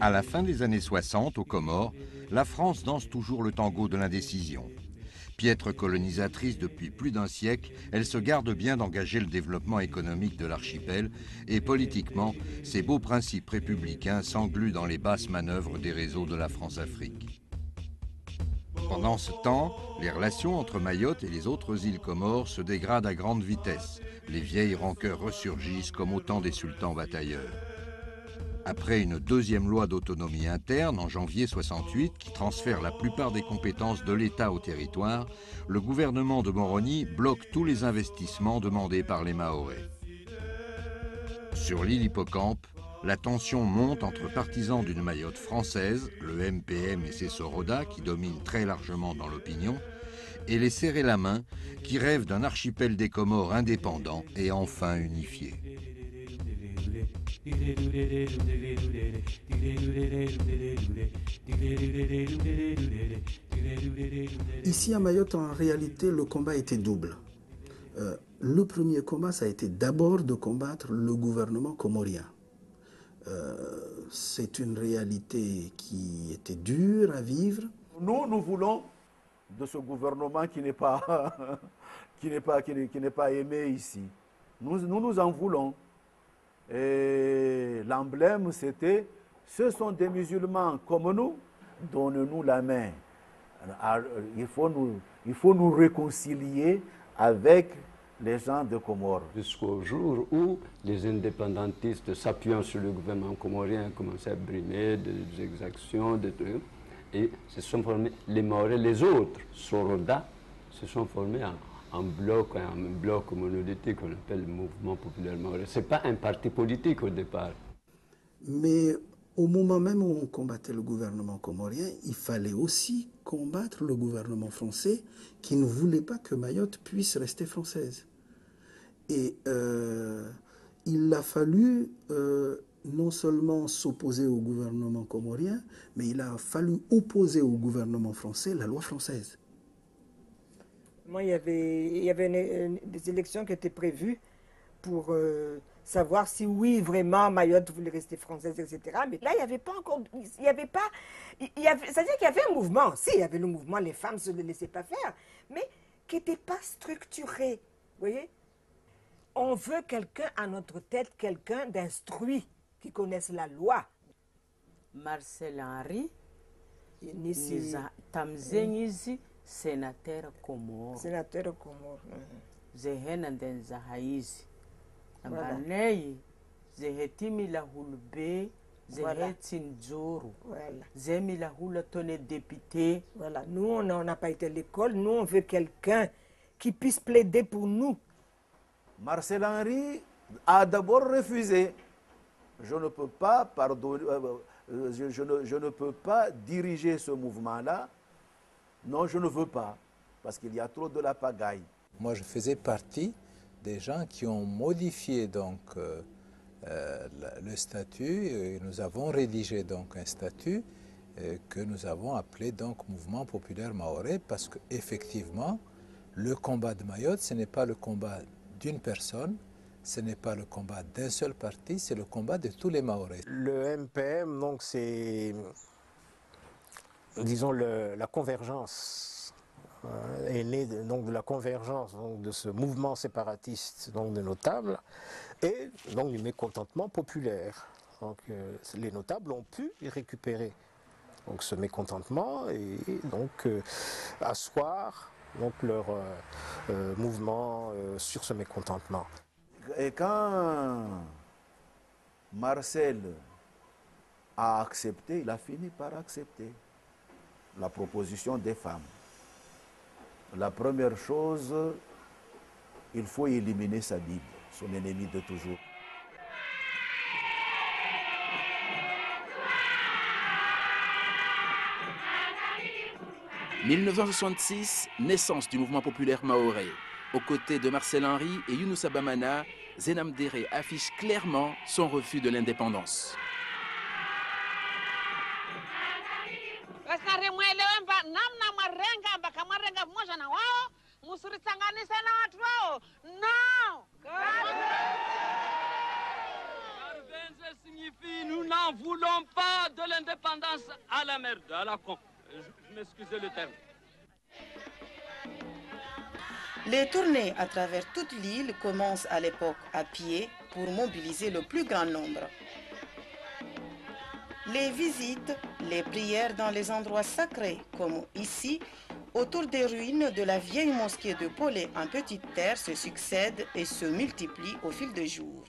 À la fin des années 60, aux Comores, la France danse toujours le tango de l'indécision. Piètre colonisatrice depuis plus d'un siècle, elle se garde bien d'engager le développement économique de l'archipel et politiquement, ses beaux principes républicains s'engluent dans les basses manœuvres des réseaux de la France-Afrique. Pendant ce temps, les relations entre Mayotte et les autres îles Comores se dégradent à grande vitesse. Les vieilles rancœurs ressurgissent comme au temps des sultans batailleurs. Après une deuxième loi d'autonomie interne en janvier 68 qui transfère la plupart des compétences de l'État au territoire, le gouvernement de Moroni bloque tous les investissements demandés par les Mahorais. Sur l'île Hippocampe, la tension monte entre partisans d'une Mayotte française, le MPM et ses Soroda qui dominent très largement dans l'opinion, et les Serré-la-Main qui rêvent d'un archipel des Comores indépendant et enfin unifié. Ici à Mayotte, en réalité, le combat était double. Le premier combat, ça a été d'abord de combattre le gouvernement comorien. C'est une réalité qui était dure à vivre. Nous voulons de ce gouvernement qui n'est pas, qui n'est pas aimé ici. Nous en voulons. Et l'emblème, c'était, ce sont des musulmans comme nous, donnez-nous la main. Il faut nous réconcilier avec les gens de Comores. Jusqu'au jour où les indépendantistes, s'appuyant sur le gouvernement comorien, commençaient à brimer des exactions, des trucs, et se sont formés, les Mahorais, les autres, Soroda, se sont formés en bloc monolithique qu'on appelle le mouvement populaire mahorais. Ce n'est pas un parti politique au départ. Mais au moment même où on combattait le gouvernement comorien, il fallait aussi combattre le gouvernement français qui ne voulait pas que Mayotte puisse rester française. Et il a fallu non seulement s'opposer au gouvernement comorien, mais il a fallu opposer au gouvernement français la loi française. Moi, il y avait des élections qui étaient prévues pour savoir si oui, vraiment, Mayotte voulait rester française, etc. Mais là, il n'y avait pas encore... C'est-à-dire qu'il y avait un mouvement. Si, il y avait le mouvement, les femmes ne se le laissaient pas faire, mais qui n'était pas structuré. Vous voyez? On veut quelqu'un à notre tête, quelqu'un d'instruit, qui connaisse la loi. Marcel Henry, Tamzenyizi, sénateur Comore. Sénateur Comore. Zehena Denza Haizi. Ambanei, Zehetimi la Hulbe, Zehetin Zoro. Zemi la Hula tonne député. Voilà, nous, on n'a pas été à l'école. Nous, on veut quelqu'un qui puisse plaider pour nous. Marcel Henry a d'abord refusé. Je ne peux pas pardonner, je ne peux pas diriger ce mouvement-là. Non, je ne veux pas, parce qu'il y a trop de la pagaille. Moi, je faisais partie des gens qui ont modifié donc le statut. Et nous avons rédigé donc un statut que nous avons appelé donc Mouvement populaire mahorais, parce qu'effectivement, le combat de Mayotte, ce n'est pas le combat d'une personne, ce n'est pas le combat d'un seul parti, c'est le combat de tous les Mahorais. Le MPM, donc, c'est, disons, la convergence, est née donc, de la convergence donc, de ce mouvement séparatiste donc, de notables et donc du mécontentement populaire. Donc, les notables ont pu y récupérer donc, ce mécontentement et donc asseoir donc, leur mouvement sur ce mécontentement. Et quand Marcel a accepté, il a fini par accepter la proposition des femmes. La première chose, il faut éliminer sa Bible, son ennemi de toujours. « 1966, naissance du mouvement populaire mahorais. Aux côtés de Marcel Henry et Younoussa Bamana, Zenam Déré affiche clairement son refus de l'indépendance. Nous n'en n'en voulons pas de l'indépendance à la merde, à la con. Je m'excuse le terme. Les tournées à travers toute l'île commencent à l'époque à pied pour mobiliser le plus grand nombre. Les visites, les prières dans les endroits sacrés, comme ici, autour des ruines de la vieille mosquée de Polé en Petite Terre, se succèdent et se multiplient au fil des jours.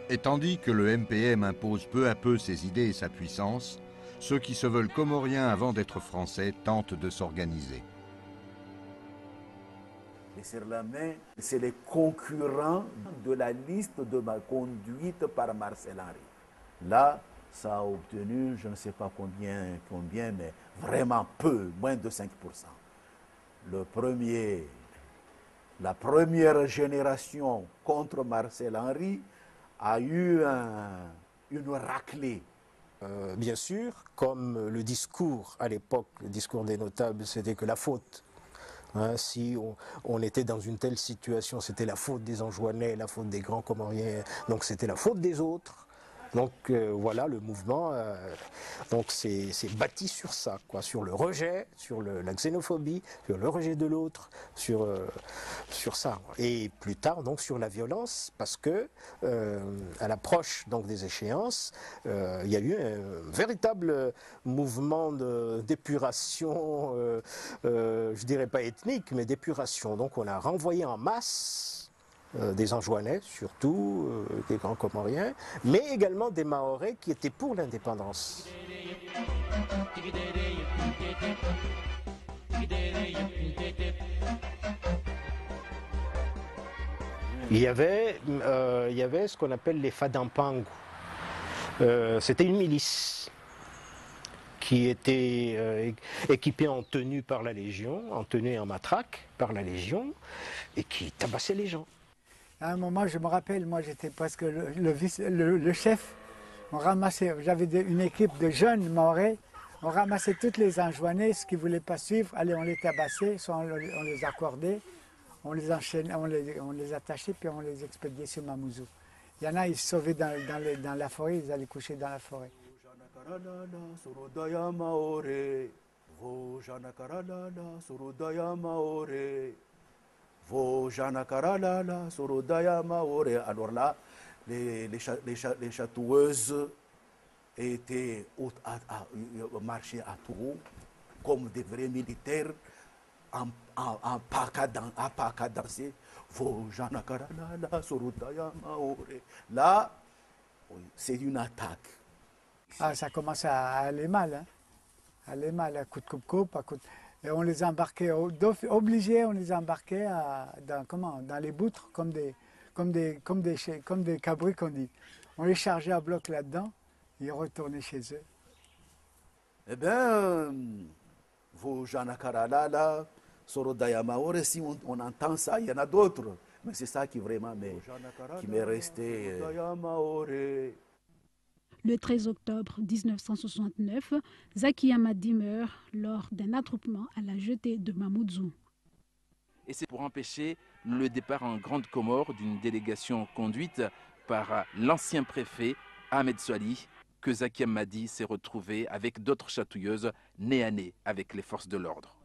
Et tandis que le MPM impose peu à peu ses idées et sa puissance, ceux qui se veulent comoriens avant d'être français tentent de s'organiser. Et sur la main, c'est les concurrents de la liste de ma conduite par Marcel Henry. Là, ça a obtenu, je ne sais pas combien, mais vraiment peu, moins de 5%. La première génération contre Marcel Henry a eu une raclée. Bien sûr, comme le discours à l'époque, le discours des notables, c'était que la faute. Si on était dans une telle situation, c'était la faute des Anjouanais, la faute des grands Comoriens, donc c'était la faute des autres. Donc voilà, le mouvement s'est bâti sur ça, quoi, sur le rejet, sur la xénophobie, sur le rejet de l'autre, sur ça. Et plus tard, donc, sur la violence, parce que à l'approche des échéances, il y a eu un véritable mouvement d'épuration, je dirais pas ethnique, mais d'épuration. Donc on a renvoyé en masse des Anjouanais, surtout, des grands Comoriens, mais également des Mahorais qui étaient pour l'indépendance. Il y avait ce qu'on appelle les Fadampangu. C'était une milice qui était équipée en tenue par la Légion, en tenue et en matraque par la Légion, et qui tabassait les gens. À un moment, je me rappelle, moi j'étais presque le chef. On ramassait, j'avais une équipe de jeunes Mahorais, on ramassait toutes les Anjouanais, ceux qui ne voulaient pas suivre, allez, on les tabassait, soit on les accordait, on les enchaînait, on les attachait, puis on les expédiait sur Mamoudzou. Il y en a, ils se sauvaient dans la forêt, ils allaient coucher dans la forêt. Alors là, les chatoueuses marchaient à taureau comme des vrais militaires en paca danser. Là, c'est une attaque. Ah, ça commence à aller mal, hein. Aller mal, à coup de coupe-coupe, à coup de... Et on les embarquait, obligés, on les embarquait dans les boutres, comme des cabris qu'on dit. On les chargeait à bloc là-dedans, et ils retournaient chez eux. Eh bien, vos Janakarala, Sorodaya Maore, si on entend ça, il y en a d'autres. Mais c'est ça qui vraiment qui m'est resté. Le 13 octobre 1969, Zaki Hamadi meurt lors d'un attroupement à la jetée de Mamoudzou. Et c'est pour empêcher le départ en Grande Comore d'une délégation conduite par l'ancien préfet Ahmed Soali que Zaki Hamadi s'est retrouvé avec d'autres chatouilleuses nez à nez avec les forces de l'ordre.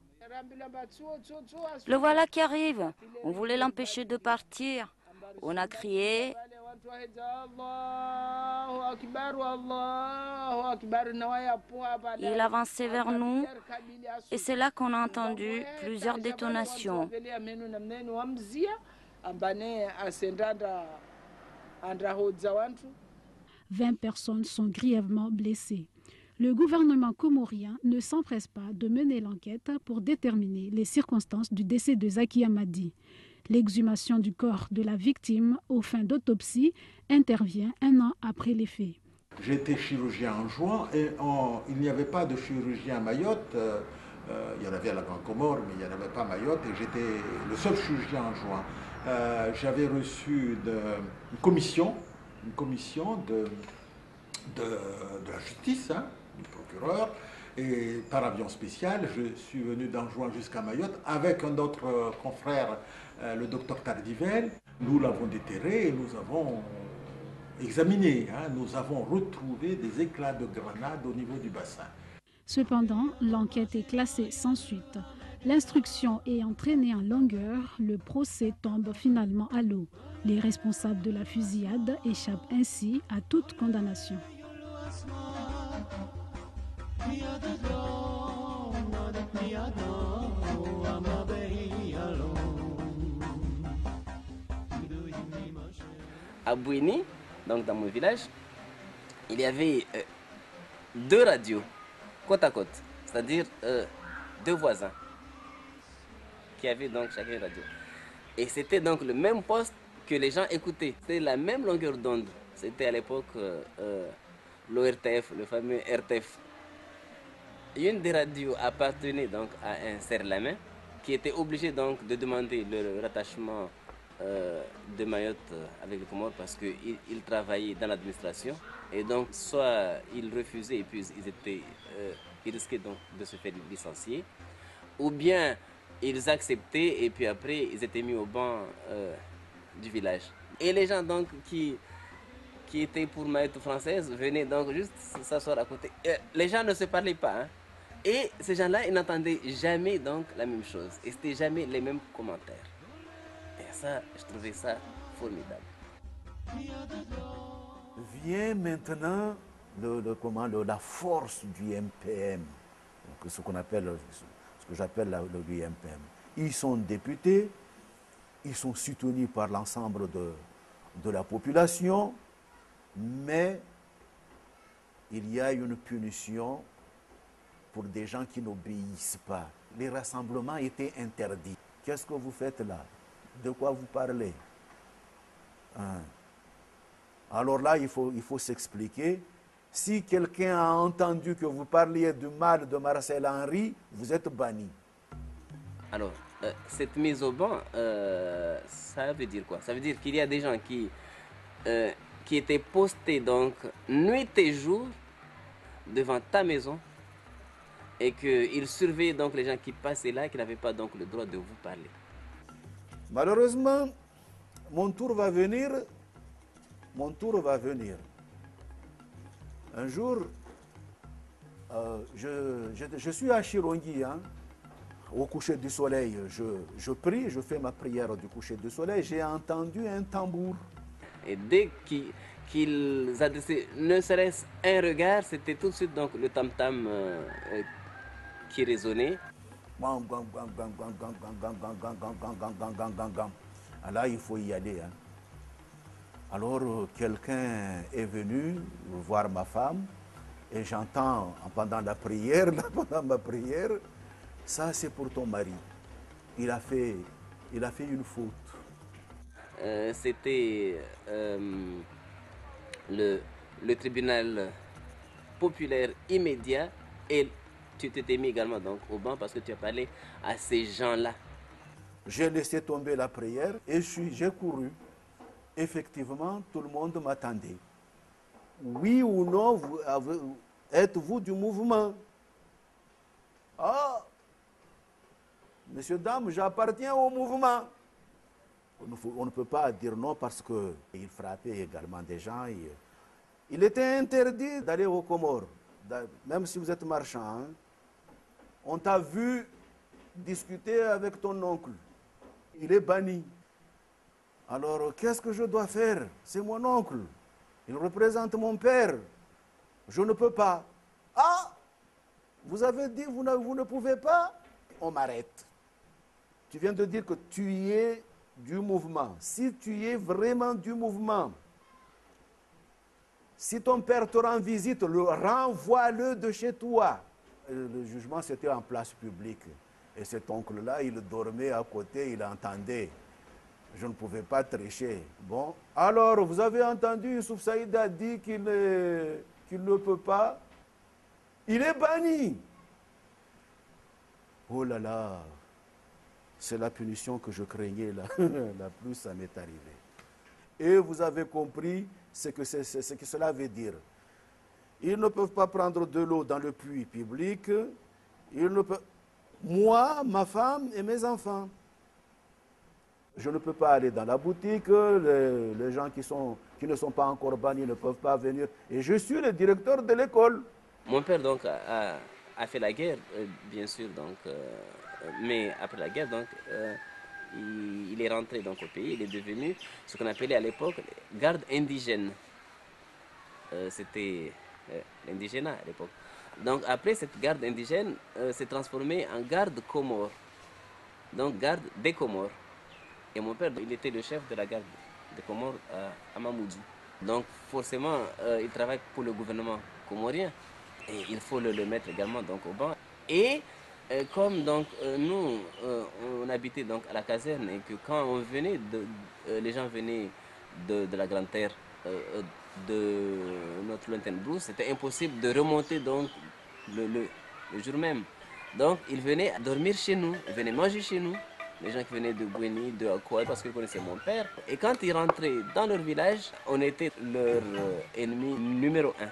Le voilà qui arrive. On voulait l'empêcher de partir. On a crié. Il avançait vers nous et c'est là qu'on a entendu plusieurs détonations. 20 personnes sont grièvement blessées. Le gouvernement comorien ne s'empresse pas de mener l'enquête pour déterminer les circonstances du décès de Zaki Hamadi. L'exhumation du corps de la victime aux fins d'autopsie intervient 1 an après les faits. J'étais chirurgien en juin et il n'y avait pas de chirurgien à Mayotte. Il y en avait à la Grande Comore, mais il n'y en avait pas à Mayotte et j'étais le seul chirurgien en juin. J'avais reçu une commission de la justice, du procureur, et par avion spécial, je suis venu d'Anjouan jusqu'à Mayotte avec un autre confrère, le docteur Tardivel. Nous l'avons déterré et nous avons examiné. Hein. Nous avons retrouvé des éclats de grenades au niveau du bassin. Cependant, l'enquête est classée sans suite. L'instruction ayant traîné en longueur, le procès tombe finalement à l'eau. Les responsables de la fusillade échappent ainsi à toute condamnation. À Bouéni, donc dans mon village, il y avait 2 radios, côte à côte, c'est-à-dire 2 voisins qui avaient donc chacun une radio. Et c'était donc le même poste que les gens écoutaient. C'était la même longueur d'onde. C'était à l'époque l'ORTF, le fameux RTF. Une des radios appartenait donc à un serre-la-main qui était obligé donc de demander le rattachement de Mayotte avec les Comores parce qu'ils travaillaient dans l'administration. Et donc, soit ils refusaient et puis ils risquaient donc de se faire licencier, ou bien ils acceptaient et puis après ils étaient mis au banc du village. Et les gens donc qui étaient pour Mayotte française venaient donc juste s'asseoir à côté. Les gens ne se parlaient pas. Hein. Et ces gens-là, ils n'entendaient jamais donc la même chose. Et c'était jamais les mêmes commentaires. Et ça, je trouvais ça formidable. Vient maintenant la force du MPM, donc ce que j'appelle le MPM. Ils sont députés, ils sont soutenus par l'ensemble de la population, mais il y a une punition pour des gens qui n'obéissent pas. Les rassemblements étaient interdits. Qu'est-ce que vous faites là? De quoi vous parlez? Hein? Alors là, il faut s'expliquer. Si quelqu'un a entendu que vous parliez du mal de Marcel Henry, vous êtes banni. Alors, cette mise au banc, ça veut dire quoi? Ça veut dire qu'il y a des gens qui étaient postés donc nuit et jour devant ta maison et qu'ils surveillaient donc les gens qui passaient là et qui n'avaient pas donc le droit de vous parler. Malheureusement, mon tour va venir. Mon tour va venir. Un jour, je suis à Chirongi, hein, au coucher du soleil. Je prie, je fais ma prière du coucher du soleil. J'ai entendu un tambour. Et dès qu'ils adressaient ne serait-ce un regard, c'était tout de suite donc le tam-tam qui résonnait. Là, il faut y aller. Hein. Alors, quelqu'un est venu voir ma femme et j'entends pendant la prière, pendant ma prière, ça c'est pour ton mari. Il a fait une faute. C'était le tribunal populaire immédiat et tu t'étais mis également donc au banc parce que tu as parlé à ces gens-là. J'ai laissé tomber la prière et j'ai couru. Effectivement, tout le monde m'attendait. Oui ou non, êtes-vous du mouvement? Ah, messieurs, dames, j'appartiens au mouvement. On ne peut pas dire non parce qu'il frappait également des gens. Il était interdit d'aller aux Comores, même si vous êtes marchand. Hein. On t'a vu discuter avec ton oncle. Il est banni. Alors, qu'est-ce que je dois faire? C'est mon oncle. Il représente mon père. Je ne peux pas. Ah! Vous avez dit vous ne pouvez pas? On m'arrête. Tu viens de dire que tu es du mouvement. Si tu es vraiment du mouvement, si ton père te rend visite, renvoie-le de chez toi. Le jugement, c'était en place publique. Et cet oncle-là, il dormait à côté, il entendait. Je ne pouvais pas tricher. Bon, alors, vous avez entendu, Youssouf Saïd a dit qu'il ne peut pas. Il est banni. Oh là là, c'est la punition que je craignais là. La plus, ça m'est arrivé. Et vous avez compris ce que cela veut dire. Ils ne peuvent pas prendre de l'eau dans le puits public. Ils ne peuvent... Moi, ma femme et mes enfants. Je ne peux pas aller dans la boutique, les gens qui ne sont pas encore bannis ne peuvent pas venir. Et je suis le directeur de l'école. Mon père donc a fait la guerre, bien sûr, donc, mais après la guerre, donc, il est rentré donc, au pays, il est devenu ce qu'on appelait à l'époque garde indigène. C'était l'indigénat à l'époque. Donc après, cette garde indigène s'est transformée en garde Comore, donc garde des Comores. Et mon père, il était le chef de la garde des Comores à Mamoudzou. Donc forcément, il travaille pour le gouvernement comorien. Et il faut le mettre également donc, au banc. Et comme donc, nous, on habitait donc, à la caserne et que quand on venait, les gens venaient de la Grande Terre, de notre lointaine brousse, c'était impossible de remonter donc, le jour même. Donc ils venaient dormir chez nous, ils venaient manger chez nous. Les gens qui venaient de Bouéni, de Akoua, parce qu'ils connaissaient mon père. Et quand ils rentraient dans leur village, on était leur ennemi numéro 1.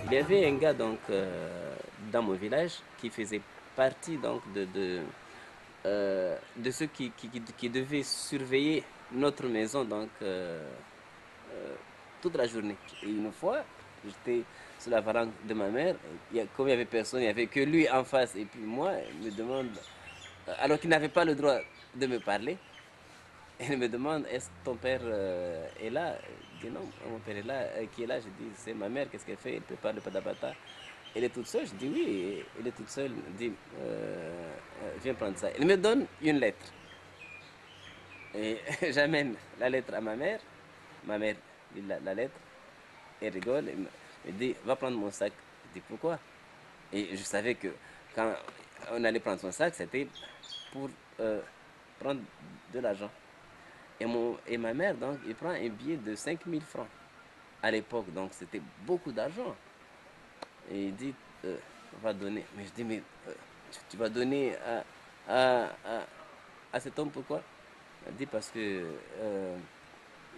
Il y avait un gars donc, dans mon village qui faisait partie donc, de ceux qui devaient surveiller notre maison donc, toute la journée. Et une fois, j'étais sur la varande de ma mère, comme il n'y avait personne, il n'y avait que lui en face et puis moi, il me demande, alors qu'il n'avait pas le droit de me parler, il me demande, est-ce que ton père est là? Je dis non, mon père est là. Qui est là? Je dis, c'est ma mère, qu'est-ce qu'elle fait? Elle prépare le padabata. Elle est toute seule? Je dis oui, elle est toute seule. Elle dit, viens prendre ça. Elle me donne une lettre. Et j'amène la lettre à ma mère. Ma mère lit la lettre. Elle rigole. Elle me dit, va prendre mon sac. Je dis, pourquoi? Et je savais que quand on allait prendre son sac, c'était pour prendre de l'argent. Et ma mère, donc, il prend un billet de 5000 francs à l'époque. Donc, c'était beaucoup d'argent. Et il dit, on va donner. Mais je dis, mais tu vas donner à cet homme pourquoi? Il dit, parce que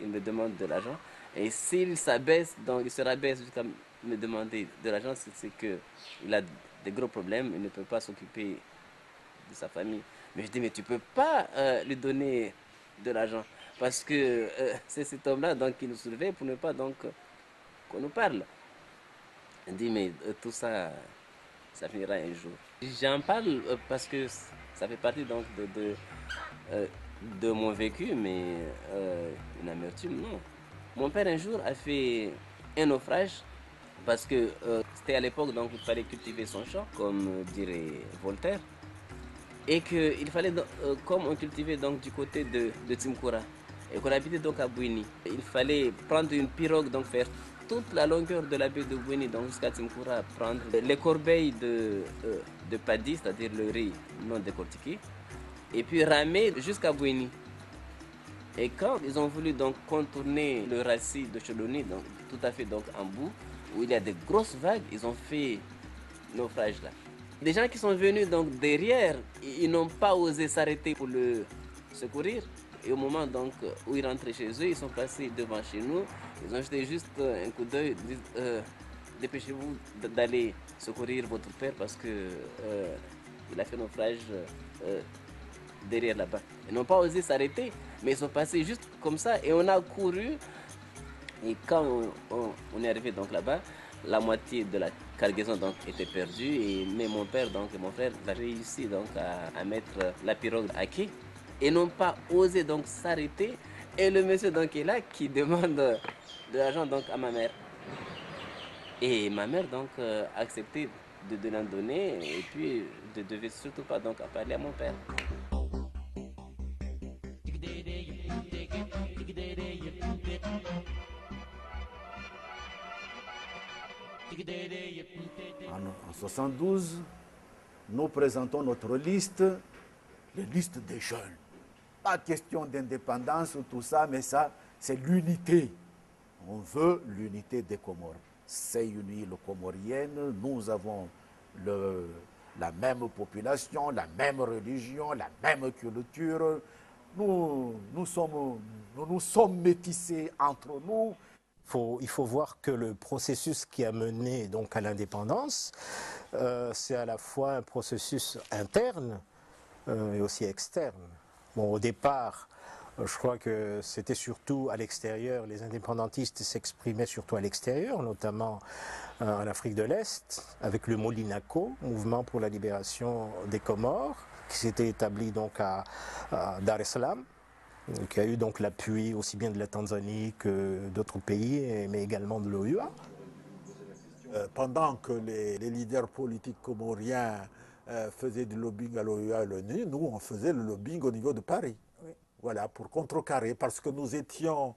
il me demande de l'argent. Et s'il s'abaisse, donc il se rabaisse jusqu'à me demander de l'argent, c'est qu'il a des gros problèmes, il ne peut pas s'occuper de sa famille. Mais je dis, mais tu ne peux pas lui donner de l'argent. Parce que c'est cet homme-là qui nous surveille pour ne pas donc qu'on nous parle. Il dit, mais tout ça, ça finira un jour. J'en parle parce que ça fait partie donc de mon vécu, mais une amertume, non. Mon père un jour a fait un naufrage parce que c'était à l'époque donc il fallait cultiver son champ, comme dirait Voltaire. Et qu'il fallait, comme on cultivait donc du côté de Timkoura, et qu'on habitait donc à Bouéni, il fallait prendre une pirogue, donc faire toute la longueur de la baie de Bouéni, donc jusqu'à Timkoura, prendre les corbeilles de paddy, c'est-à-dire le riz non décortiqué, et puis ramer jusqu'à Bouéni. Et quand ils ont voulu donc contourner le raci de Choloni, donc tout à fait donc en bout, où il y a des grosses vagues, ils ont fait naufrage là. Des gens qui sont venus donc derrière, ils n'ont pas osé s'arrêter pour le secourir. Et au moment donc où ils rentraient chez eux, ils sont passés devant chez nous. Ils ont jeté juste un coup d'œil, dépêchez-vous d'aller secourir votre père parce que il a fait naufrage derrière là-bas. Ils n'ont pas osé s'arrêter, mais ils sont passés juste comme ça et on a couru. Et quand on est arrivé donc là-bas, la moitié de la cargaison donc était perdue, mais mon père donc et mon frère ont réussi donc à mettre la pirogue à quai et n'ont pas osé donc s'arrêter. Et le monsieur donc est là qui demande de l'argent donc à ma mère. Et ma mère donc a accepté de l'en donner et puis ne devait surtout pas donc parler à mon père. En 72, nous présentons notre liste, les listes des jeunes. Pas question d'indépendance ou tout ça, mais ça, c'est l'unité. On veut l'unité des Comores. C'est une île comorienne, nous avons la même population, la même religion, la même culture. nous sommes métissés entre nous. Il faut voir que le processus qui a mené donc à l'indépendance, c'est à la fois un processus interne et aussi externe. Bon, au départ, je crois que c'était surtout à l'extérieur, les indépendantistes s'exprimaient surtout à l'extérieur, notamment en Afrique de l'Est, avec le Molinako, Mouvement pour la libération des Comores, qui s'était établi donc à Dar es Salaam, qui a eu donc l'appui aussi bien de la Tanzanie que d'autres pays, mais également de l'OUA. Pendant que les leaders politiques comoriens faisaient du lobbying à l'OUA et à l'ONU, nous on faisait le lobbying au niveau de Paris. Oui. Voilà, pour contrecarrer, parce que nous étions,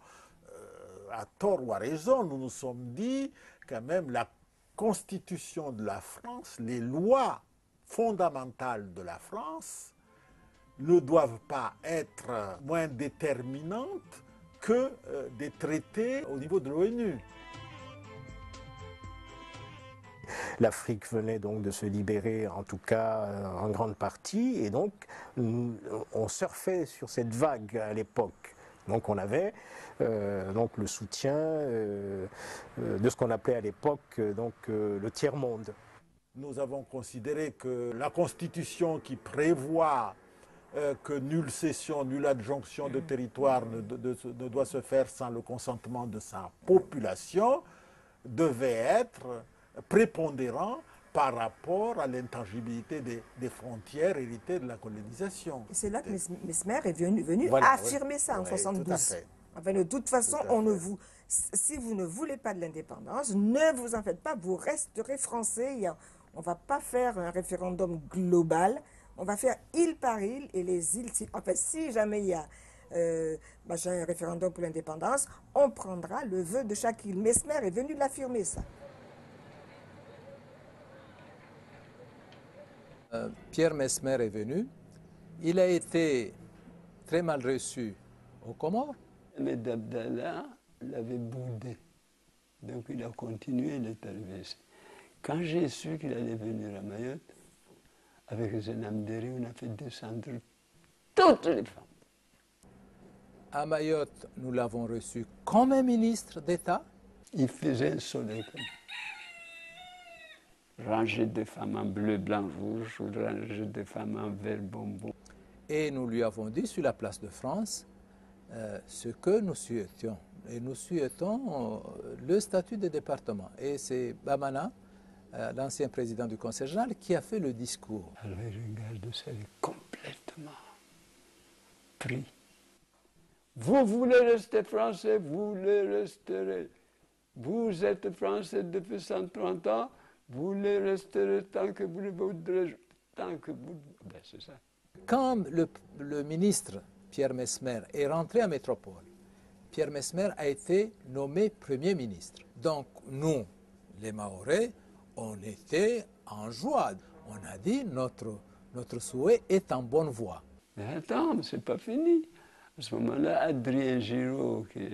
à tort ou à raison, nous nous sommes dit quand même la constitution de la France, les lois fondamentales de la France ne doivent pas être moins déterminantes que des traités au niveau de l'ONU. L'Afrique venait donc de se libérer, en tout cas en grande partie, et donc on surfait sur cette vague à l'époque. Donc on avait donc le soutien de ce qu'on appelait à l'époque le tiers-monde. Nous avons considéré que la Constitution qui prévoit que nulle cession, nulle adjonction de territoire ne doit se faire sans le consentement de sa population devait être prépondérant par rapport à l'intangibilité des frontières héritées de la colonisation. C'est là que Mesmer est venu voilà, affirmer ça en 1972. Enfin, de toute façon, si vous ne voulez pas de l'indépendance, ne vous en faites pas, vous resterez français. On ne va pas faire un référendum global, on va faire île par île, et les îles, si jamais il y a un référendum pour l'indépendance, on prendra le vœu de chaque île. Mesmer est venu l'affirmer, ça. Pierre Mesmer est venu. Il a été très mal reçu aux Comores. Mais Abdallah l'avait boudé. Donc il a continué, il est arrivé ici. Quand j'ai su qu'il allait venir à Mayotte, avec Zenamderi, on a fait descendre toutes les femmes. À Mayotte, nous l'avons reçu comme un ministre d'État. Il faisait un soleil comme rangée de femmes en bleu, blanc, rouge, ou rangée de femmes en vert, bonbon. Et nous lui avons dit sur la place de France ce que nous souhaitions. Et nous souhaitons le statut de département. Et c'est Bamana, l'ancien président du Conseil général, qui a fait le discours. Alors il regarde ça, il est complètement pris. Vous voulez rester français, vous le resterez. Vous êtes français depuis 130 ans, vous le resterez tant que vous le voudrez, tant que vous... Ben, c'est ça. Quand le ministre Pierre Mesmer est rentré à Métropole, Pierre Mesmer a été nommé Premier ministre. Donc nous, les Mahorais, on était en joie. On a dit notre souhait est en bonne voie. Mais attends, c'est pas fini. À ce moment-là, Adrien Giraud, qui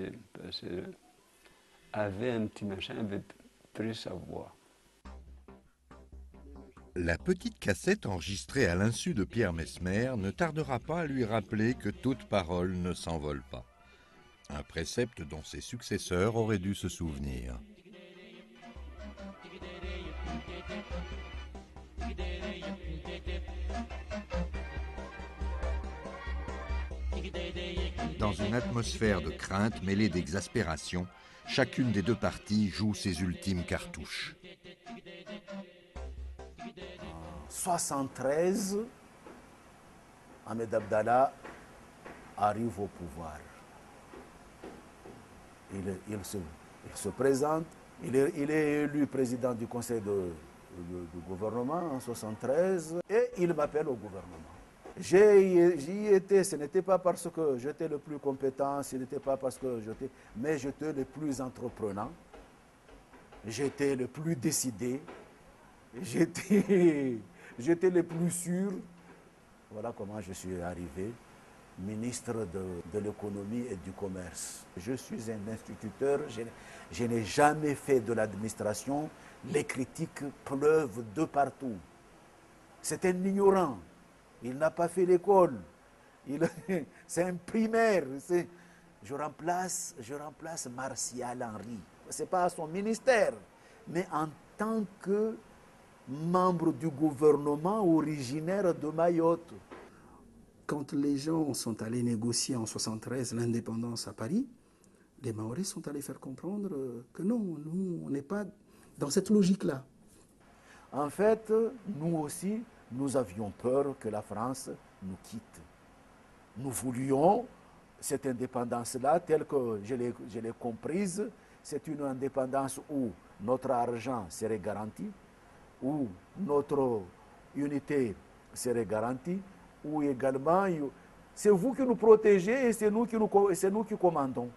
avait un petit machin, avait pris sa voix. La petite cassette enregistrée à l'insu de Pierre Mesmer ne tardera pas à lui rappeler que toute parole ne s'envole pas. Un précepte dont ses successeurs auraient dû se souvenir. Dans une atmosphère de crainte mêlée d'exaspération, chacune des deux parties joue ses ultimes cartouches. En 1973, Ahmed Abdallah arrive au pouvoir. Il se présente, il est élu président du conseil du gouvernement en 1973 et il m'appelle au gouvernement. J'y étais, ce n'était pas parce que j'étais le plus compétent, ce n'était pas parce que mais j'étais le plus entreprenant, j'étais le plus décidé, j'étais le plus sûr. Voilà comment je suis arrivé ministre de l'économie et du commerce. Je suis un instituteur, je n'ai jamais fait de l'administration, les critiques pleuvent de partout. C'est un ignorant. Il n'a pas fait l'école, C'est un primaire. Je remplace Martial Henry. Ce n'est pas son ministère, mais en tant que membre du gouvernement originaire de Mayotte. Quand les gens sont allés négocier en 1973 l'indépendance à Paris, les Mahorais sont allés faire comprendre que non, nous, on n'est pas dans cette logique-là. En fait, nous aussi, nous avions peur que la France nous quitte. Nous voulions cette indépendance-là, telle que je l'ai comprise, c'est une indépendance où notre argent serait garanti, où notre unité serait garantie, où également, c'est vous qui nous protégez et c'est nous qui commandons.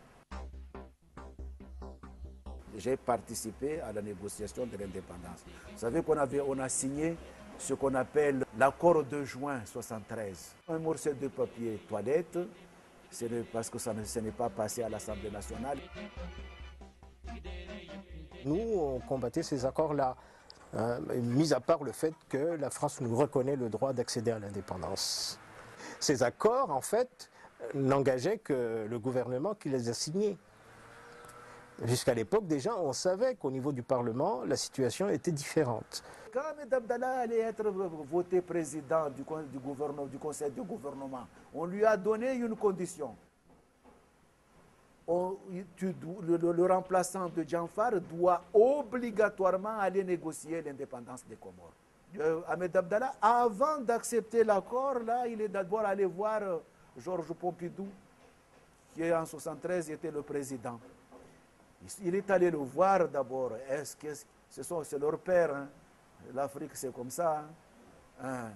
J'ai participé à la négociation de l'indépendance. Vous savez qu'on a signé ce qu'on appelle l'accord de juin 1973. Un morceau de papier toilette, parce que ça n'est pas passé à l'Assemblée nationale. Nous, on combattait ces accords-là, mis à part le fait que la France nous reconnaît le droit d'accéder à l'indépendance. Ces accords, en fait, n'engageaient que le gouvernement qui les a signés. Jusqu'à l'époque, déjà, on savait qu'au niveau du Parlement, la situation était différente. Quand Ahmed Abdallah allait être voté président du conseil de gouvernement, on lui a donné une condition. Le remplaçant de Djanfar doit obligatoirement aller négocier l'indépendance des Comores. Ahmed Abdallah, avant d'accepter l'accord, là, il est d'abord allé voir Georges Pompidou, qui en 1973 était le président. Il est allé le voir d'abord. C'est leur père. Hein? L'Afrique, c'est comme ça. Hein?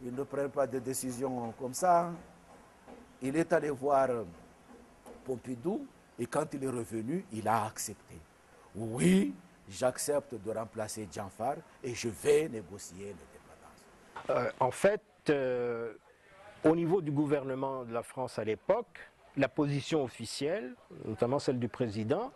Ils ne prennent pas de décisions comme ça. Il est allé voir Pompidou et quand il est revenu, il a accepté. Oui, j'accepte de remplacer Djanfar et je vais négocier l'indépendance. En fait, au niveau du gouvernement de la France à l'époque, la position officielle, notamment celle du président,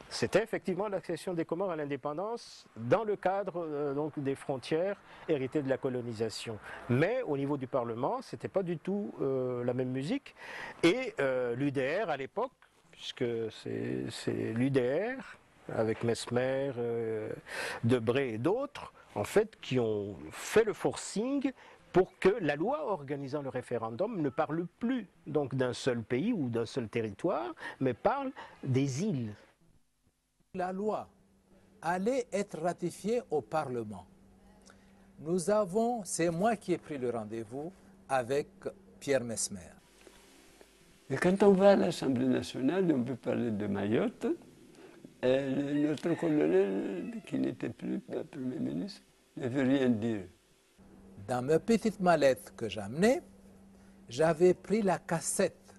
c'était effectivement l'accession des Comores à l'indépendance dans le cadre donc des frontières héritées de la colonisation. Mais au niveau du Parlement, ce n'était pas du tout la même musique. Et l'UDR à l'époque, puisque c'est l'UDR, avec Mesmer, Debré et d'autres, en fait, qui ont fait le forcing pour que la loi organisant le référendum ne parle plus donc d'un seul pays ou d'un seul territoire, mais parle des îles. La loi allait être ratifiée au Parlement. C'est moi qui ai pris le rendez-vous avec Pierre Mesmer. Et quand on va à l'Assemblée nationale, on peut parler de Mayotte. Et notre colonel, qui n'était plus Premier ministre, ne veut rien dire. Dans ma petite mallette que j'amenais, j'avais pris la cassette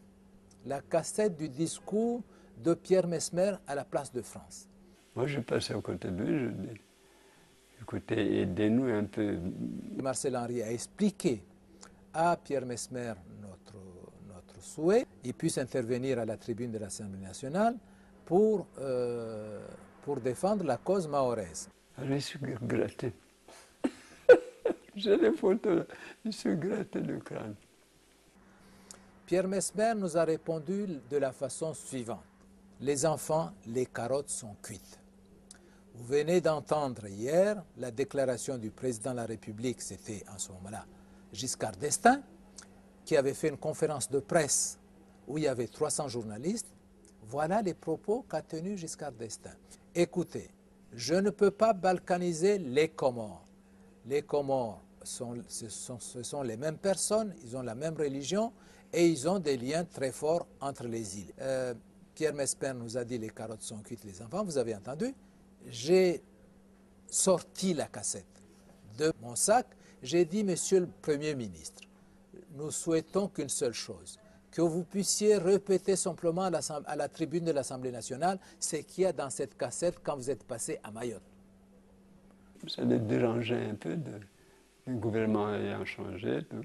du discours de Pierre Mesmer à la place de France. Moi, je passais à côté de lui, je dis, écoutez, aidez-nous un peu. Marcel Henry a expliqué à Pierre Mesmer notre souhait, il puisse intervenir à la tribune de l'Assemblée nationale pour défendre la cause mahoraise. Alors, il se grattait. J'ai les photos là, il se grattait le crâne. Pierre Mesmer nous a répondu de la façon suivante. Les enfants, les carottes sont cuites. Vous venez d'entendre hier la déclaration du président de la République, c'était en ce moment-là Giscard d'Estaing, qui avait fait une conférence de presse où il y avait 300 journalistes. Voilà les propos qu'a tenus Giscard d'Estaing. Écoutez, je ne peux pas balkaniser les Comores. Les Comores, ce sont les mêmes personnes, ils ont la même religion et ils ont des liens très forts entre les îles. Pierre Mesmer nous a dit les carottes sont cuites, les enfants, vous avez entendu. J'ai sorti la cassette de mon sac, j'ai dit, Monsieur le Premier ministre, nous souhaitons qu'une seule chose, que vous puissiez répéter simplement à la tribune de l'Assemblée nationale ce qu'il y a dans cette cassette quand vous êtes passé à Mayotte. Ça les dérangeait un peu, le gouvernement ayant changé, tout.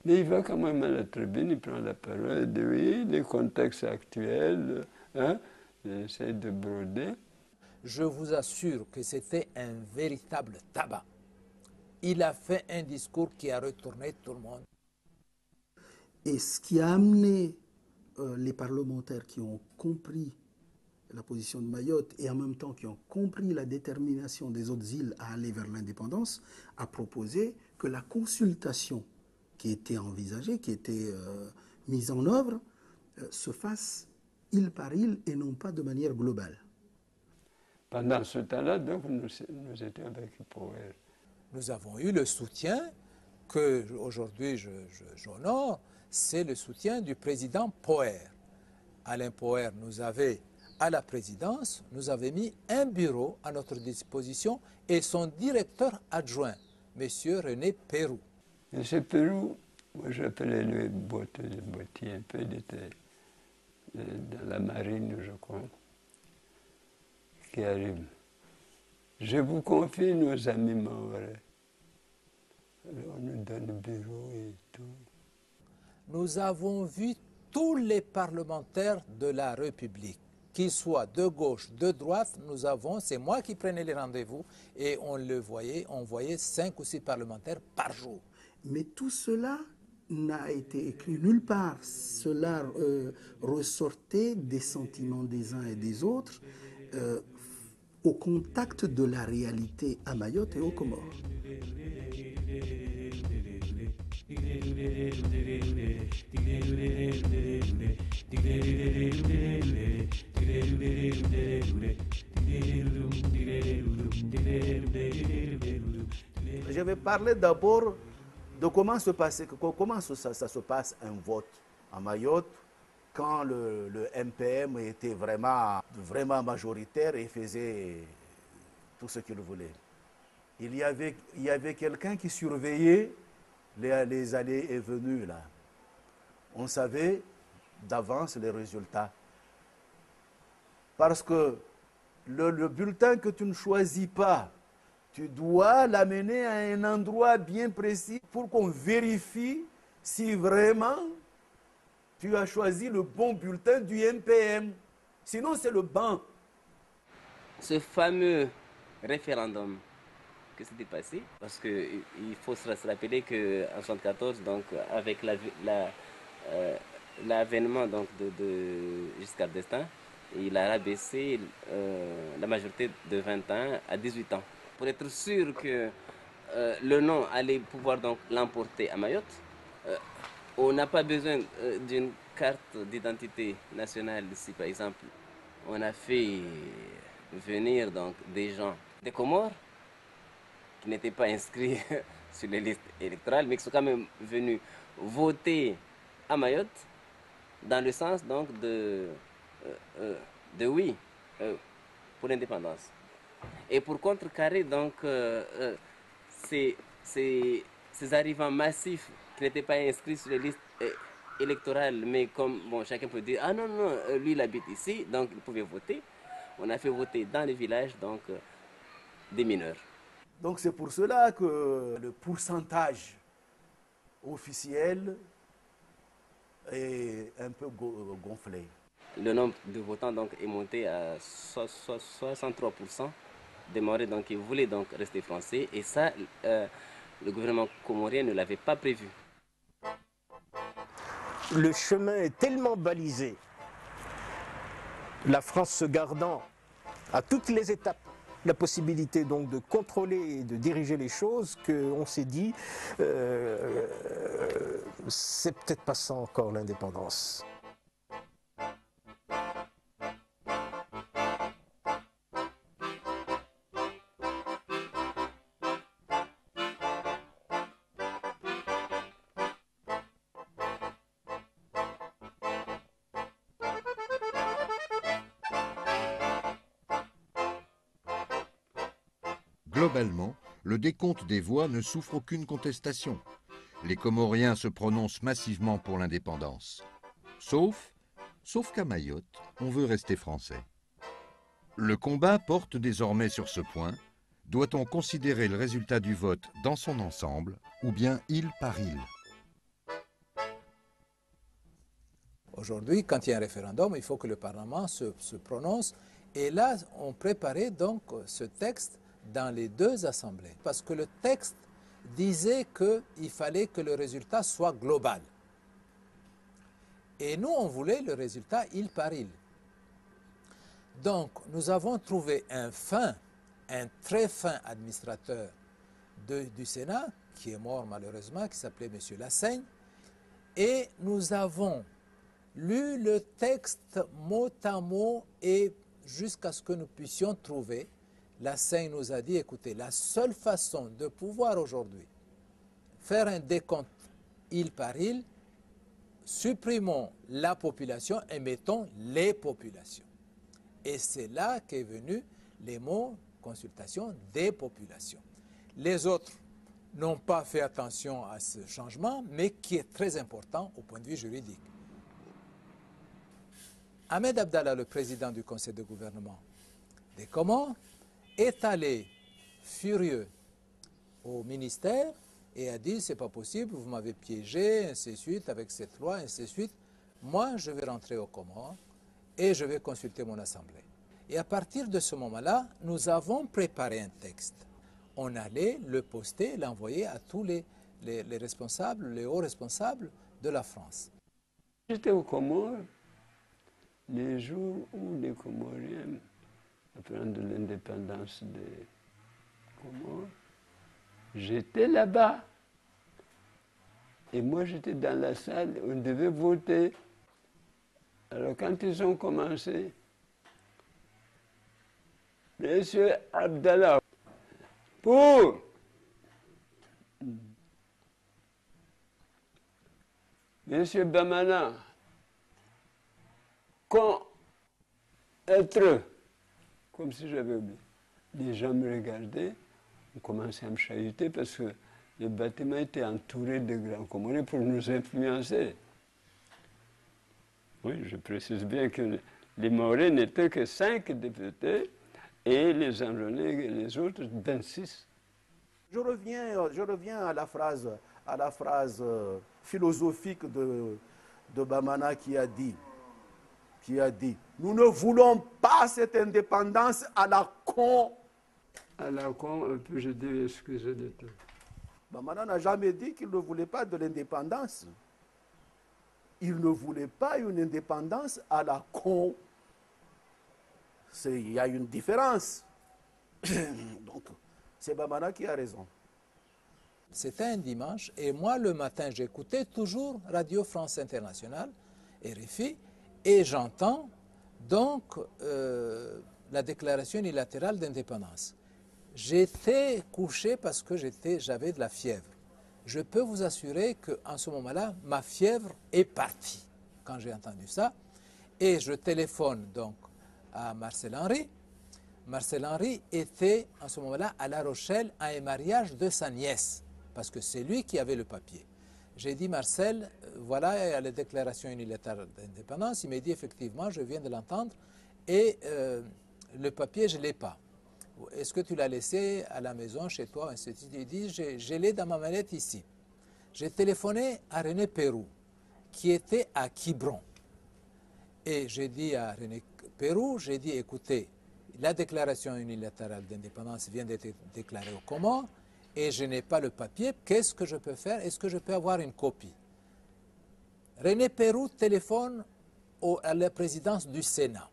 Mais il va quand même à la tribune, il prend la parole, il dit oui, les contextes actuels, hein, il essaie de broder. Je vous assure que c'était un véritable tabac. Il a fait un discours qui a retourné tout le monde. Et ce qui a amené les parlementaires qui ont compris la position de Mayotte et en même temps qui ont compris la détermination des autres îles à aller vers l'indépendance, a proposé que la consultation qui était envisagée, qui était mise en œuvre, se fasse île par île et non pas de manière globale. Pendant ce temps-là, donc, nous étions avec Poher. Nous avons eu le soutien que aujourd'hui j'honore, c'est le soutien du président Poher. Alain Poher nous avait, à la présidence, nous avait mis un bureau à notre disposition et son directeur adjoint, M. René Pérou. M. Pérou, moi j'appelais le Bottier, un peu, il était dans la marine, je crois, qui arrive. Je vous confie nos amis maorais. Alors on nous donne le bureau et tout. Nous avons vu tous les parlementaires de la République, qu'ils soient de gauche, de droite, c'est moi qui prenais les rendez-vous et on voyait 5 ou 6 parlementaires par jour. Mais tout cela n'a été écrit nulle part. Cela ressortait des sentiments des uns et des autres au contact de la réalité à Mayotte et aux Comores. Je vais parler d'abord de comment ça se passe un vote à Mayotte quand le MPM était vraiment majoritaire et faisait tout ce qu'il voulait. Il y avait quelqu'un qui surveillait les allées et venues là. On savait d'avance les résultats. Parce que le bulletin que tu ne choisis pas, tu dois l'amener à un endroit bien précis pour qu'on vérifie si vraiment tu as choisi le bon bulletin du MPM. Sinon, c'est le banc. Ce fameux référendum, que s'était passé, parce qu'il faut se rappeler qu'en 1974, donc, avec l'avènement de Giscard d'Estaing, il a rabaissé la majorité de 20 ans à 18 ans. Pour être sûr que le non allait pouvoir donc l'emporter à Mayotte, on n'a pas besoin d'une carte d'identité nationale ici, par exemple. On a fait venir donc des gens des Comores qui n'étaient pas inscrits sur les listes électorales, mais qui sont quand même venus voter à Mayotte dans le sens donc de oui pour l'indépendance. Et pour contrecarrer donc ces arrivants massifs qui n'étaient pas inscrits sur les listes électorales, mais comme chacun peut dire, ah non, lui il habite ici, donc il pouvait voter. On a fait voter dans les villages donc des mineurs. Donc c'est pour cela que le pourcentage officiel est un peu gonflé. Le nombre de votants donc est monté à 63% des Maorais donc, qui voulaient donc rester français, et ça, le gouvernement comorien ne l'avait pas prévu. Le chemin est tellement balisé, la France se gardant à toutes les étapes la possibilité donc de contrôler et de diriger les choses, qu'on s'est dit c'est peut-être pas ça encore l'indépendance. Globalement, le décompte des voix ne souffre aucune contestation. Les Comoriens se prononcent massivement pour l'indépendance. Sauf qu'à Mayotte, on veut rester français. Le combat porte désormais sur ce point. Doit-on considérer le résultat du vote dans son ensemble ou bien île par île? Aujourd'hui, quand il y a un référendum, il faut que le Parlement se prononce. Et là, on préparait donc ce texte dans les deux assemblées. Parce que le texte disait qu'il fallait que le résultat soit global. Et nous, on voulait le résultat île par île. Donc, nous avons trouvé un très fin administrateur du Sénat, qui est mort malheureusement, qui s'appelait M. Lassaigne, et nous avons lu le texte mot à mot et jusqu'à ce que nous puissions trouver. Lassaigne nous a dit, écoutez, la seule façon de pouvoir aujourd'hui faire un décompte île par île, supprimons la population et mettons les populations. Et c'est là qu'est venu les mots consultation des populations. Les autres n'ont pas fait attention à ce changement, mais qui est très important au point de vue juridique. Ahmed Abdallah, le président du conseil de gouvernement des Comores, est allé furieux au ministère et a dit « c'est pas possible, vous m'avez piégé, ainsi de suite, avec cette loi, ainsi de suite. Moi, je vais rentrer aux Comores et je vais consulter mon assemblée. » Et à partir de ce moment-là, nous avons préparé un texte. On allait le poster, l'envoyer à tous les responsables, les hauts responsables de la France. J'étais aux Comores les jours où les Comoriens apprennent l'indépendance des Comores. J'étais là-bas. Et moi, j'étais dans la salle, on devait voter. Alors, quand ils ont commencé, Monsieur Abdallah, pour Monsieur Bamana, être, comme si j'avais oublié. Les gens me regardaient, on commençait à me chahuter parce que le bâtiment était entouré de grands Comoriens pour nous influencer. Oui, je précise bien que les Maoris n'étaient que 5 députés et les Enrôlés et les autres 26. Je reviens à la phrase philosophique de Bamana qui a dit nous ne voulons pas cette indépendance à la con. À la con, puis-je dire excusez de tout. Bamana n'a jamais dit qu'il ne voulait pas de l'indépendance. Il ne voulait pas une indépendance à la con. Il y a une différence. Donc, c'est Bamana qui a raison. C'était un dimanche et moi, le matin, j'écoutais toujours Radio France Internationale, RFI, et j'entends donc la déclaration unilatérale d'indépendance. J'étais couché parce que j'avais de la fièvre. Je peux vous assurer qu'en ce moment-là, ma fièvre est partie quand j'ai entendu ça. Et je téléphone donc à Marcel Henry. Marcel Henry était en ce moment-là à La Rochelle à un mariage de sa nièce, parce que c'est lui qui avait le papier. J'ai dit, Marcel, voilà, il y a la déclaration unilatérale d'indépendance. Il m'a dit, effectivement, je viens de l'entendre, et le papier, je ne l'ai pas. Est-ce que tu l'as laissé à la maison, chez toi? Il dit, je l'ai dans ma mallette ici. J'ai téléphoné à René Peroux, qui était à Quiberon. Et j'ai dit à René Peroux, j'ai dit, écoutez, la déclaration unilatérale d'indépendance vient d'être déclarée aux Comores, et je n'ai pas le papier, qu'est-ce que je peux faire? Est-ce que je peux avoir une copie? René Peroux téléphone à la présidence du Sénat.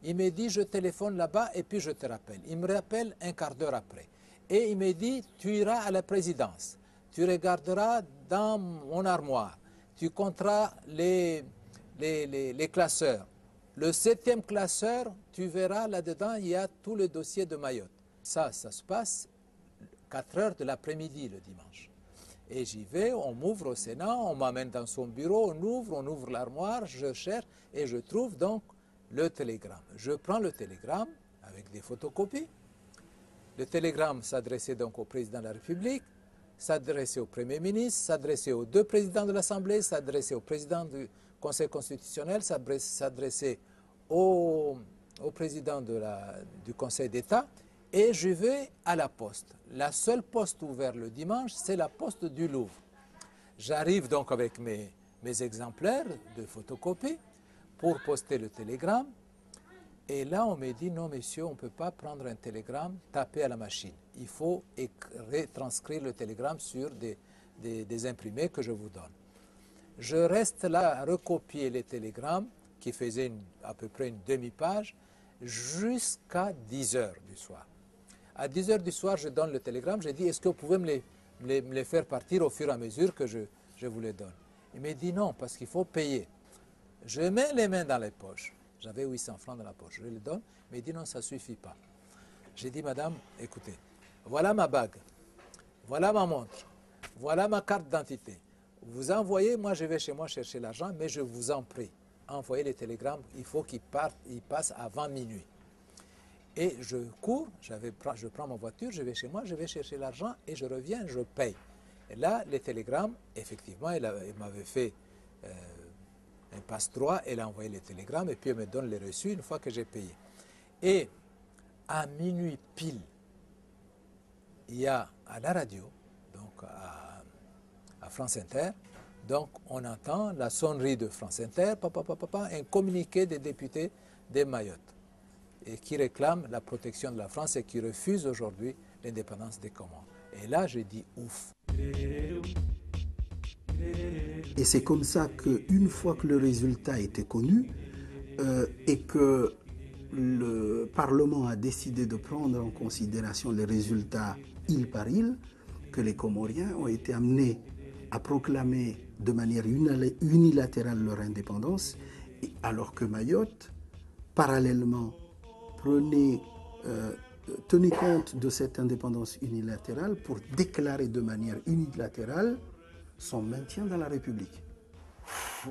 Il me dit, je téléphone là-bas et puis je te rappelle. Il me rappelle un quart d'heure après. Et il me dit, tu iras à la présidence, tu regarderas dans mon armoire, tu compteras les classeurs. Le 7e classeur, tu verras là-dedans, il y a tout le dossier de Mayotte. Ça se passe 4 heures de l'après-midi le dimanche. Et j'y vais, on m'ouvre au Sénat, on m'amène dans son bureau, on ouvre l'armoire, je cherche et je trouve donc le télégramme. Je prends le télégramme avec des photocopies. Le télégramme s'adressait donc au président de la République, s'adressait au Premier ministre, s'adressait aux 2 présidents de l'Assemblée, s'adressait au président du Conseil constitutionnel, s'adressait au président du Conseil d'État, et je vais à la poste. La seule poste ouverte le dimanche, c'est la poste du Louvre. J'arrive donc avec mes exemplaires de photocopie pour poster le télégramme. Et là, on me dit, non, monsieur, on ne peut pas prendre un télégramme, taper à la machine. Il faut retranscrire le télégramme sur des imprimés que je vous donne. Je reste là à recopier les télégrammes qui faisaient à peu près une demi-page jusqu'à 10 h du soir. À 10 h du soir, je donne le télégramme, je dis, est-ce que vous pouvez me les faire partir au fur et à mesure que je vous les donne? Il me dit non, parce qu'il faut payer. Je mets les mains dans les poches. J'avais 800 francs dans la poche. Je les donne, mais il dit non, ça ne suffit pas. J'ai dit, madame, écoutez, voilà ma bague, voilà ma montre, voilà ma carte d'identité. Vous envoyez, moi je vais chez moi chercher l'argent, mais je vous en prie, envoyez les télégrammes, il faut qu'ils passent avant minuit. Et je cours, je prends ma voiture, je vais chez moi, je vais chercher l'argent et je reviens, je paye. Et là, les télégrammes, effectivement, il m'avait fait un passe-droit, elle a envoyé les télégrammes et puis elle me donne les reçus une fois que j'ai payé. Et à minuit pile, il y a à la radio, donc à France Inter, donc on entend la sonnerie de France Inter, un communiqué des députés de Mayotte, et qui réclament la protection de la France et qui refusent aujourd'hui l'indépendance des Comores. Et là, je dis ouf. Et c'est comme ça qu'une fois que le résultat était connu et que le Parlement a décidé de prendre en considération les résultats île par île, que les Comoriens ont été amenés à proclamer de manière unilatérale leur indépendance, alors que Mayotte, parallèlement, tenait compte de cette indépendance unilatérale pour déclarer de manière unilatérale son maintien dans la République.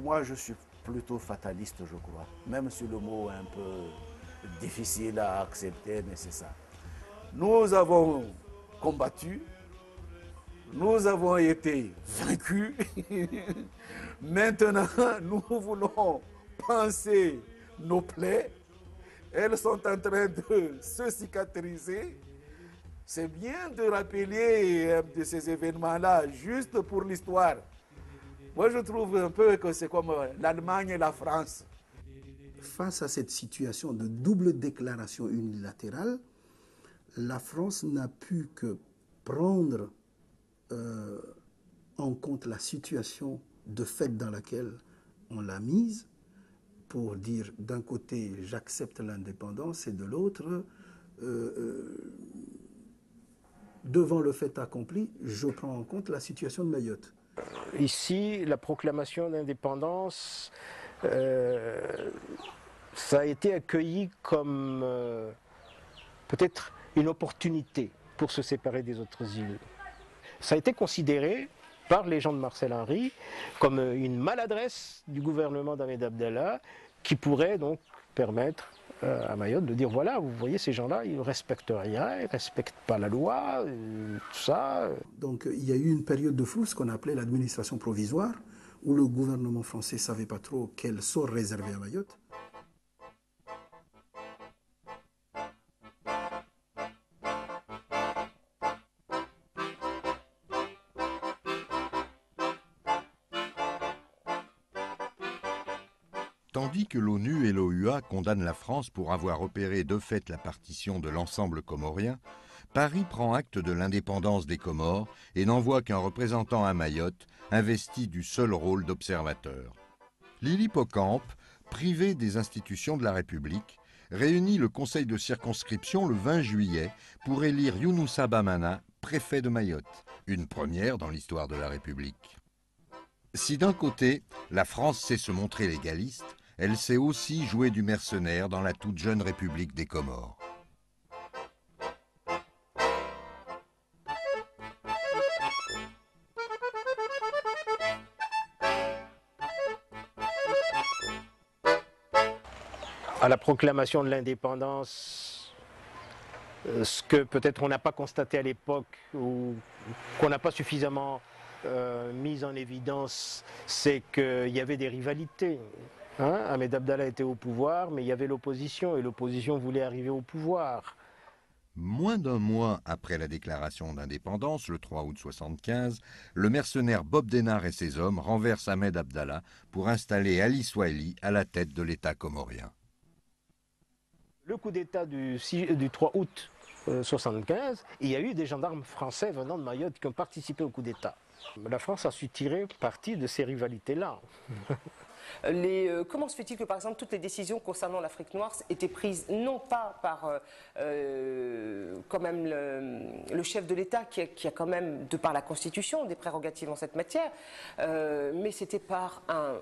Moi, je suis plutôt fataliste, je crois. Même si le mot est un peu difficile à accepter, mais c'est ça. Nous avons combattu, nous avons été vaincus. Maintenant, nous voulons panser nos plaies. Elles sont en train de se cicatriser. C'est bien de rappeler de ces événements-là, juste pour l'histoire. Moi, je trouve un peu que c'est comme l'Allemagne et la France. Face à cette situation de double déclaration unilatérale, la France n'a pu que prendre en compte la situation de fait dans laquelle on l'a mise, pour dire d'un côté j'accepte l'indépendance et de l'autre devant le fait accompli, je prends en compte la situation de Mayotte. Ici, la proclamation d'indépendance, ça a été accueilli comme peut-être une opportunité pour se séparer des autres îles. Ça a été considéré par les gens de Marcel Henry comme une maladresse du gouvernement d'Ahmed Abdallah qui pourrait donc permettre à Mayotte de dire voilà, vous voyez ces gens-là, ils ne respectent rien, ils ne respectent pas la loi, tout ça. Donc il y a eu une période de flou, ce qu'on appelait l'administration provisoire, où le gouvernement français ne savait pas trop quel sort réserver à Mayotte. Tandis que l'ONU et l'OUA condamnent la France pour avoir opéré de fait la partition de l'ensemble comorien, Paris prend acte de l'indépendance des Comores et n'envoie qu'un représentant à Mayotte, investi du seul rôle d'observateur. L'Hippocampe, privé des institutions de la République, réunit le conseil de circonscription le 20 juillet pour élire Younoussa Bamana, préfet de Mayotte, une première dans l'histoire de la République. Si d'un côté, la France sait se montrer légaliste, elle sait aussi jouer du mercenaire dans la toute jeune République des Comores. À la proclamation de l'indépendance, ce que peut-être on n'a pas constaté à l'époque ou qu'on n'a pas suffisamment mis en évidence, c'est qu'il y avait des rivalités. Ahmed Abdallah était au pouvoir, mais il y avait l'opposition, et l'opposition voulait arriver au pouvoir. Moins d'un mois après la déclaration d'indépendance, le 3 août 1975, le mercenaire Bob Denard et ses hommes renversent Ahmed Abdallah pour installer Ali Swahili à la tête de l'État comorien. Le coup d'État du 3 août 1975, il y a eu des gendarmes français venant de Mayotte qui ont participé au coup d'État. La France a su tirer parti de ces rivalités-là. Comment se fait-il que, par exemple, toutes les décisions concernant l'Afrique noire étaient prises non pas par quand même le chef de l'État qui a quand même, de par la Constitution, des prérogatives en cette matière, mais c'était par un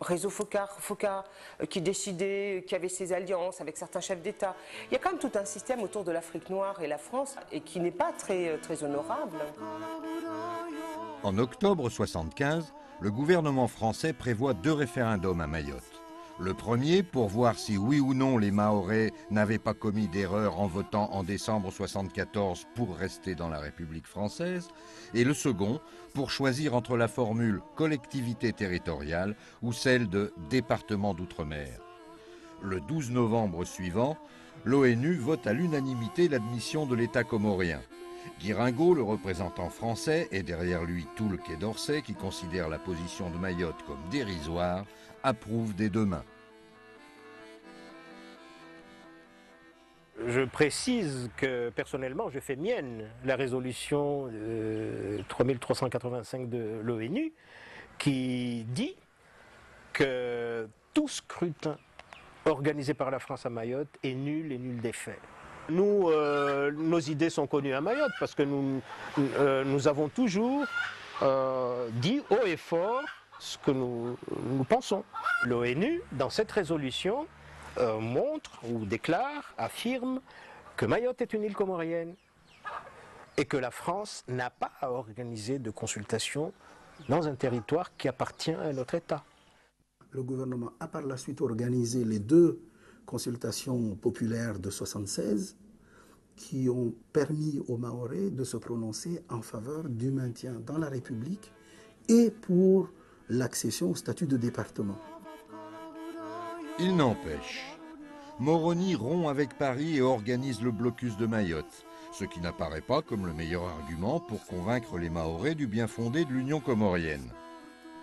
réseau FOCA qui décidait, qui avait ses alliances avec certains chefs d'État. Il y a quand même tout un système autour de l'Afrique noire et la France et qui n'est pas très honorable. En octobre 1975, le gouvernement français prévoit 2 référendums à Mayotte. Le premier pour voir si oui ou non les Mahorais n'avaient pas commis d'erreur en votant en décembre 1974 pour rester dans la République française, et le second pour choisir entre la formule collectivité territoriale ou celle de département d'outre-mer. Le 12 novembre suivant, l'ONU vote à l'unanimité l'admission de l'État comorien. Guy Ringaud, le représentant français, et derrière lui tout le Quai d'Orsay, qui considère la position de Mayotte comme dérisoire, approuve des 2 mains. Je précise que personnellement, je fais mienne la résolution 3385 de l'ONU qui dit que tout scrutin organisé par la France à Mayotte est nul et nul d'effet. Nous, nos idées sont connues à Mayotte parce que nous avons toujours dit haut et fort ce que nous pensons. L'ONU, dans cette résolution, montre ou déclare, affirme que Mayotte est une île comorienne et que la France n'a pas à organiser de consultation dans un territoire qui appartient à notre État. Le gouvernement a par la suite organisé les 2 consultations populaires de 1976 qui ont permis aux Mahorais de se prononcer en faveur du maintien dans la République et pour l'accession au statut de département. Il n'empêche, Moroni rompt avec Paris et organise le blocus de Mayotte, ce qui n'apparaît pas comme le meilleur argument pour convaincre les Mahorais du bien fondé de l'Union comorienne.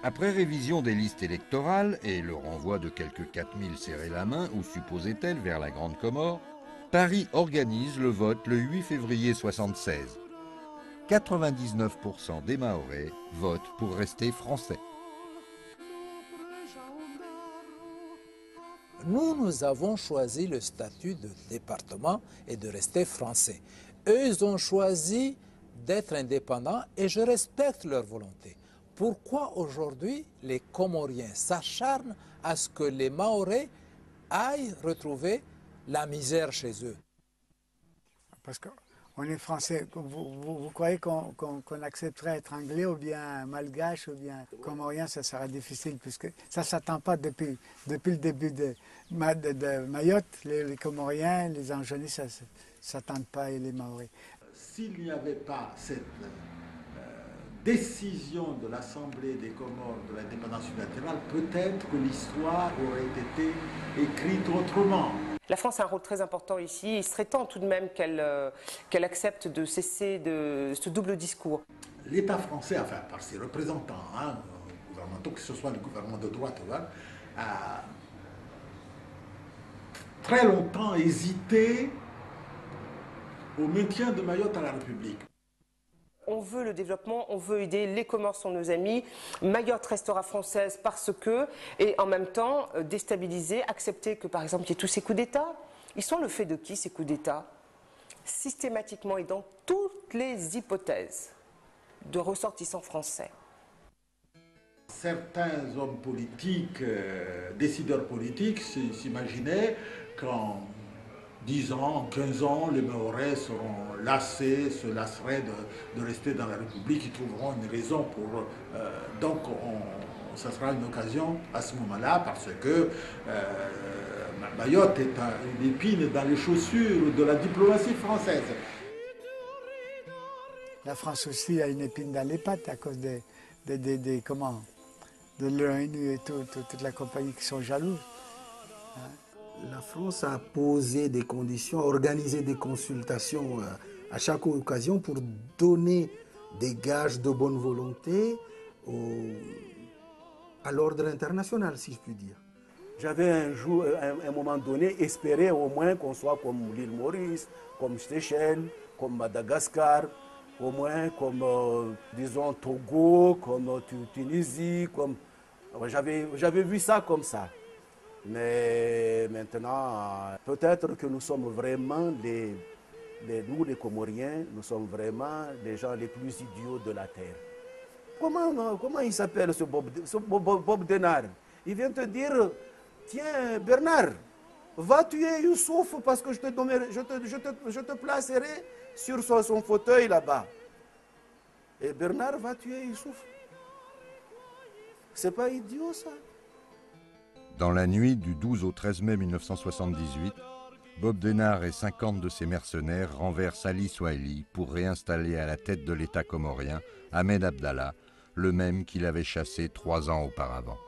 Après révision des listes électorales et le renvoi de quelques 4000 serrés la main, ou supposait-elle, vers la Grande Comore, Paris organise le vote le 8 février 1976. 99% des Mahorais votent pour rester français. Nous avons choisi le statut de département et de rester français. Eux, ils ont choisi d'être indépendants et je respecte leur volonté. Pourquoi aujourd'hui les Comoriens s'acharnent à ce que les Mahorais aillent retrouver la misère chez eux? Parce qu'on est français. Vous croyez qu'on accepterait être anglais ou bien malgache ou bien comorien? Ça sera difficile puisque ça ne s'attend pas depuis le début de Mayotte. Les Comoriens, les Anjonnais, ça ne s'attendent pas et les Maoris. S'il n'y avait pas cette décision de l'Assemblée des Comores de l'indépendance unilatérale, peut-être que l'histoire aurait été écrite autrement. La France a un rôle très important ici. Il serait temps tout de même qu'elle accepte de cesser de ce double discours. L'État français, enfin par ses représentants, gouvernementaux, que ce soit le gouvernement de droite ou pas, a très longtemps hésité au maintien de Mayotte à la République. On veut le développement, on veut aider, les Comores sont nos amis, Mayotte restera française parce que, et en même temps, déstabiliser, accepter que par exemple il y ait tous ces coups d'État. Ils sont le fait de qui ces coups d'État? Systématiquement et dans toutes les hypothèses de ressortissants français. Certains hommes politiques, décideurs politiques s'imaginaient qu'en 10 ans, 15 ans, les Mahorais seront lassés, se lasseraient de rester dans la République, ils trouveront une raison pour... donc, ça sera une occasion à ce moment-là, parce que Mayotte est une épine dans les chaussures de la diplomatie française. La France aussi a une épine dans les pattes à cause de l'ONU et toute la compagnie qui sont jalouses. Hein? La France a posé des conditions, a organisé des consultations à chaque occasion pour donner des gages de bonne volonté à l'ordre international, si je puis dire. J'avais un moment donné, espéré au moins qu'on soit comme l'île Maurice, comme Seychelles, comme Madagascar, au moins comme, disons, Togo, comme Tunisie, comme... J'avais vu ça comme ça. Mais maintenant, peut-être que nous sommes vraiment nous les Comoriens, nous sommes vraiment les gens les plus idiots de la terre. Comment il s'appelle ce Bob Denard? Il vient te dire, tiens Bernard, va tuer Youssouf parce que je te placerai sur son fauteuil là-bas. Et Bernard va tuer Youssouf. C'est pas idiot ça? Dans la nuit du 12 au 13 mai 1978, Bob Denard et 50 de ses mercenaires renversent Ali Swahili pour réinstaller à la tête de l'État comorien Ahmed Abdallah, le même qu'il avait chassé 3 ans auparavant.